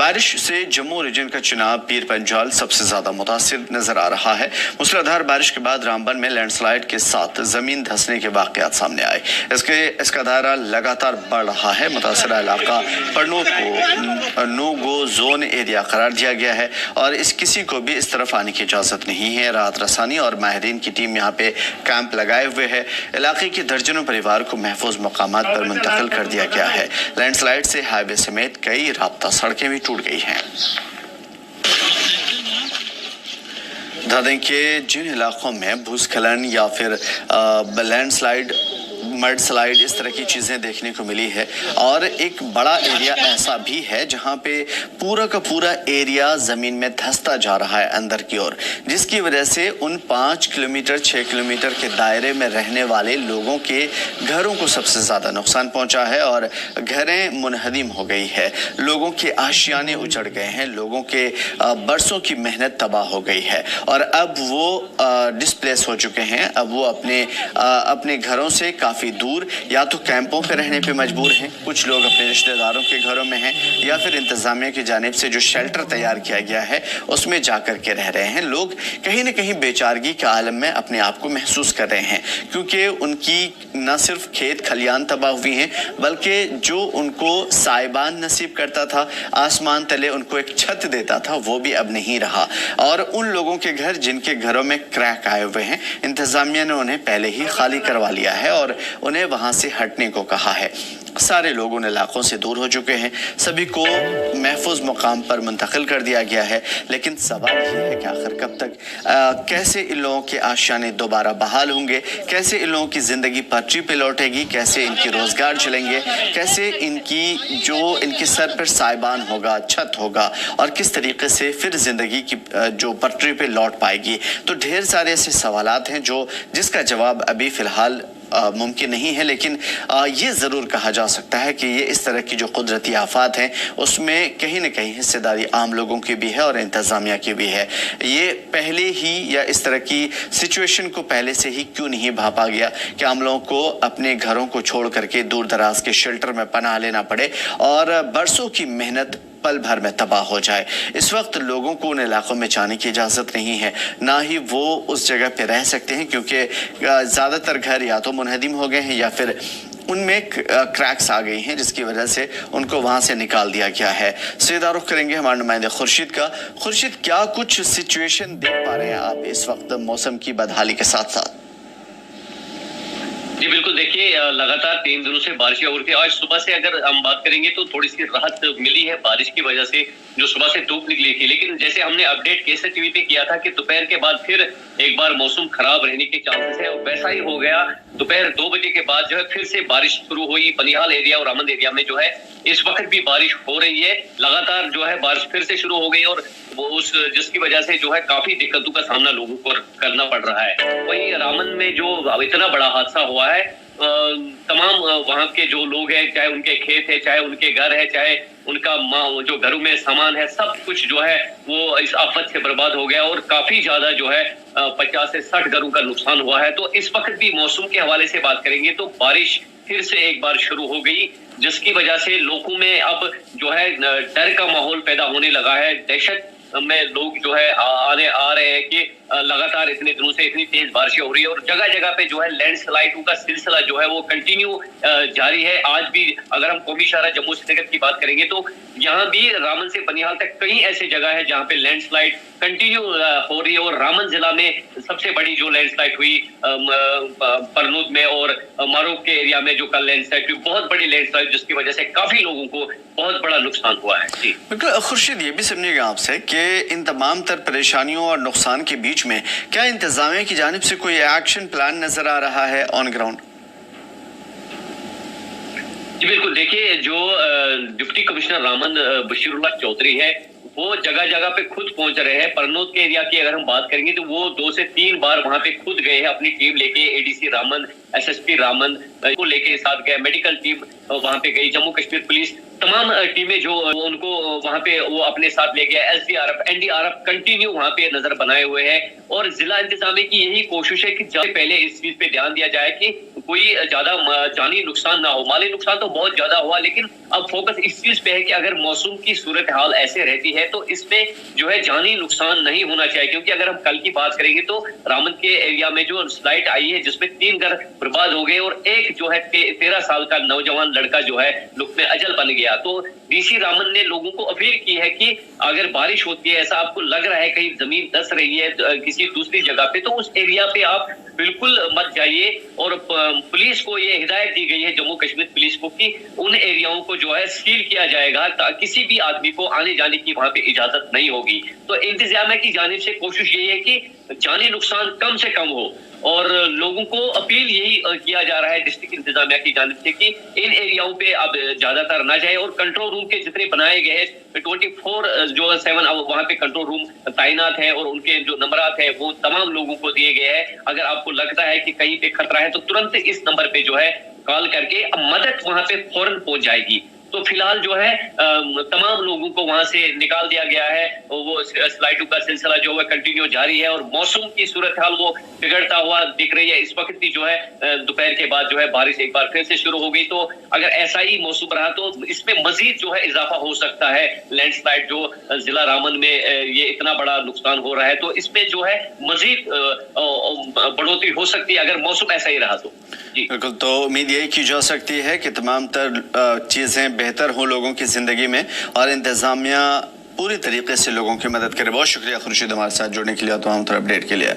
बारिश से जम्मू रीजन का चुनाव पीर पंजाल सबसे ज्यादा मुतासिर नजर आ रहा है। मूसलाधार बारिश के बाद रामबन में लैंडस्लाइड के साथ जमीन धंसने के वाकयात सामने आए। इसका दायरा लगातार बढ़ रहा है। मुतासरा इलाका परनूत को नो गो जोन एरिया करार दिया गया है और किसी को भी इस तरफ आने की इजाजत नहीं है। राहत रसानी और माहिरीन की टीम यहाँ पे कैंप लगाए हुए है। इलाके के दर्जनों परिवार को महफूज मकामात पर मुंतकिल कर दिया गया है। लैंडस्लाइड से हाईवे समेत कई राब्ता सड़कें भी टूट गई हैं। बता दें कि जिन इलाकों में भूस्खलन या फिर लैंडस्लाइड, मड स्लाइड, इस तरह की चीज़ें देखने को मिली है और एक बड़ा एरिया ऐसा भी है जहां पे पूरा का पूरा एरिया ज़मीन में धंसता जा रहा है अंदर की ओर, जिसकी वजह से उन 5 किलोमीटर 6 किलोमीटर के दायरे में रहने वाले लोगों के घरों को सबसे ज़्यादा नुकसान पहुंचा है और घरें मुनहदिम हो गई है। लोगों के आशियाने उजड़ गए हैं, लोगों के बरसों की मेहनत तबाह हो गई है और अब वो डिस्प्लेस हो चुके हैं। अब वो अपने घरों से काफ़ी दूर या तो कैंपों पे रहने पे मजबूर हैं, कुछ लोग अपने रिश्तेदारों के घरों में हैं या फिर इंतजामिया की जानिब से जो शेल्टर तैयार किया गया है उसमें जाकर के रह रहे हैं। लोग कहीं न कहीं बेचारगी के आलम में अपने आप को महसूस कर रहे हैं क्योंकि उनकी न सिर्फ खेत खलियान तबाह हुई हैं बल्कि जो उनको साइबान नसीब करता था, आसमान तले उनको एक छत देता था, वो भी अब नहीं रहा। और उन लोगों के घर जिनके घरों में क्रैक आए हुए हैं, इंतजामिया ने उन्हें पहले ही खाली करवा लिया है और उन्हें वहां से हटने को कहा है। सारे लोग उन इलाकों से दूर हो चुके हैं, सभी को महफूज मुकाम पर मुंतकिल कर दिया गया है। लेकिन सवाल ये है कि आखिर कब तक कैसे इन लोगों के आशियाने दोबारा बहाल होंगे, कैसे इन लोगों की ज़िंदगी पटरी पे लौटेगी, कैसे इनके रोज़गार चलेंगे, कैसे इनके सर पर साइबान होगा, छत होगा और किस तरीके से फिर ज़िंदगी की जो पटरी पे लौट पाएगी। तो ढेर सारे ऐसे सवालात हैं जिसका जवाब अभी फ़िलहाल मुमकिन नहीं है। लेकिन ये ज़रूर कहा जा सकता है कि ये इस तरह की जो कुदरती आफात हैं उसमें कहीं न कहीं हिस्सेदारी आम लोगों की भी है और इंतज़ामिया की भी है। ये पहले ही या इस तरह की सिचुएशन को पहले से ही क्यों नहीं भांपा गया कि आम लोगों को अपने घरों को छोड़ करके दूर दराज के शेल्टर में पनाह लेना पड़े और बरसों की मेहनत पल भर में तबाह हो जाए। इस वक्त लोगों को उन इलाकों में जाने की इजाज़त नहीं है, ना ही वो उस जगह पे रह सकते हैं क्योंकि ज़्यादातर घर या तो मुनहदिम हो गए हैं या फिर उनमें क्रैक्स आ गई हैं जिसकी वजह से उनको वहां से निकाल दिया गया है। सीधा रुख करेंगे हमारे नुमाइंदे खुर्शीद का। खुर्शीद, क्या कुछ सिचुएशन देख पा रहे हैं आप इस वक्त मौसम की बदहाली के साथ साथ? जी बिल्कुल, देखिए लगातार 3 दिनों से बारिशें हो रही थी। आज सुबह से अगर हम बात करेंगे तो थोड़ी सी राहत मिली है बारिश की वजह से, जो सुबह से धूप निकली थी। लेकिन जैसे हमने अपडेट केसर टीवी पे किया था कि दोपहर के बाद फिर एक बार मौसम खराब रहने के चांसेस है और वैसा ही हो गया। दोपहर 2 बजे के बाद जो है फिर से बारिश शुरू हुई। बनिहाल एरिया और रामबन एरिया में जो है इस वक्त भी बारिश हो रही है। लगातार जो है बारिश फिर से शुरू हो गई और जिसकी वजह से जो है काफी दिक्कतों का सामना लोगों को करना पड़ रहा है। वहीं रामबन में जो इतना बड़ा हादसा हुआ है, तमाम वहां के जो लोग हैं, चाहे उनके खेत है, चाहे उनके घर है, चाहे उनका जो घरों में सामान है, सब कुछ जो है वो इस आफत से बर्बाद हो गया और काफी ज्यादा जो है 50 से 60 घरों का नुकसान हुआ है। तो इस वक्त भी मौसम के हवाले से बात करेंगे तो बारिश फिर से एक बार शुरू हो गई, जिसकी वजह से लोगों में अब जो है डर का माहौल पैदा होने लगा है। दहशत में लोग जो है आ रहे हैं कि लगातार इतने दिनों से इतनी तेज बारिशें हो रही है और जगह जगह पे जो है लैंडस्लाइडों का सिलसिला जो है वो कंटिन्यू जारी है। आज भी अगर हम कौमी शहर जम्मू श्रीनगर की बात करेंगे तो यहाँ भी रामबन से बनिहाल तक कई ऐसे जगह है जहाँ पे लैंडस्लाइड कंटिन्यू हो रही है और रामबन जिला में सबसे बड़ी जो लैंडस्लाइड हुई परनूत में और मारूफ के एरिया में जो कल लैंडस्लाइड हुई, बहुत बड़ी लैंडस्लाइड, जिसकी वजह से काफी लोगों को बहुत बड़ा नुकसान हुआ है। जी बिल्कुल खुर्शीद, ये भी समझिएगा आपसे कि इन तमाम तर परेशानियों और नुकसान के बीच में क्या इंतजामिया की जानिब से कोई एक्शन प्लान नजर आ रहा है ऑन ग्राउंड? जी बिल्कुल, देखिए जो डिप्टी कमिश्नर रामबन बशीरुल्लाह चौधरी है वो जगह जगह पे खुद पहुंच रहे हैं। परनूत के एरिया की अगर हम बात करेंगे तो वो 2 से 3 बार वहां पे खुद गए हैं अपनी टीम लेके। एडीसी रामबन एसएसपी रामन को लेके साथ गए, मेडिकल टीम वहां पे गई, जम्मू कश्मीर पुलिस तमाम टीमें जो उनको वहां पे वो अपने साथ ले गया, एसडीआरएफ एनडीआरएफ कंटिन्यू वहां पे नजर बनाए हुए हैं। और जिला इंतजामिया की यही कोशिश है कि जब पहले इस चीज पे ध्यान दिया जाए कि कोई ज्यादा जानी नुकसान ना हो। माली नुकसान तो बहुत ज्यादा हुआ, लेकिन अब फोकस इस चीज पे है कि अगर मौसम की सूरत हाल ऐसे रहती है तो इसमें जो है जानी नुकसान नहीं होना चाहिए। क्योंकि अगर हम कल की बात करेंगे तो रामन के एरिया में जो स्लाइड आई है जिसमें 3 घर बर्बाद हो गए और एक जो है 13 साल का नौजवान लड़का जो है लुक में अजल बन गया। तो डीसी रामन ने लोगों को अपील की है कि अगर बारिश होती है, ऐसा आपको लग रहा है कहीं जमीन धंस रही है किसी दूसरी जगह पे, तो उस एरिया पे आप बिल्कुल मत जाइए। और पुलिस को ये हिदायत दी गई है, जम्मू कश्मीर पुलिस को, कि उन एरियाओं को जो है सील किया जाएगा, किसी भी आदमी को आने जाने की वहां पे इजाजत नहीं होगी। तो इंतजामिया की जानिब से कोशिश यही है कि जानी नुकसान कम से कम हो। और लोगों को अपील यही किया जा रहा है डिस्ट्रिक्ट इंतजामिया की जानिब से कि इन एरियाओं पे अब ज्यादातर ना जाए। और कंट्रोल रूम के जितने बनाए गए हैं 24/7 वहां पे कंट्रोल रूम तैनात है और उनके जो नंबरात है वो तमाम लोगों को दिए गए हैं। अगर आपको लगता है कि कहीं पे खतरा है तो तुरंत इस नंबर पे जो है कॉल करके मदद वहां पे फौरन पहुंच जाएगी। तो फिलहाल जो है तमाम लोगों को वहां से निकाल दिया गया है। वो स्लाइडों का सिलसिला जो है कंटिन्यू जारी है और मौसम की सूरत हाल वो बिगड़ता हुआ दिख रही है। इस वक्त भी जो है दोपहर के बाद जो है बारिश एक बार फिर से शुरू हो गई। तो अगर ऐसा ही मौसम रहा तो इसमें मजीद जो है इजाफा हो सकता है। लैंडस्लाइड जो जिला रामन में ये इतना बड़ा नुकसान हो रहा है तो इसमें जो है मजीद बढ़ोतरी हो सकती है अगर मौसम ऐसा ही रहा तो। बिल्कुल, तो उम्मीद यही की जा सकती है कि तमाम तर चीज़ें बेहतर हों लोगों की ज़िंदगी में और इंतज़ामिया पूरी तरीके से लोगों की मदद करे। बहुत शुक्रिया खुर्शीद हमारे साथ जुड़ने के लिए और तमाम तर अपडेट के लिए।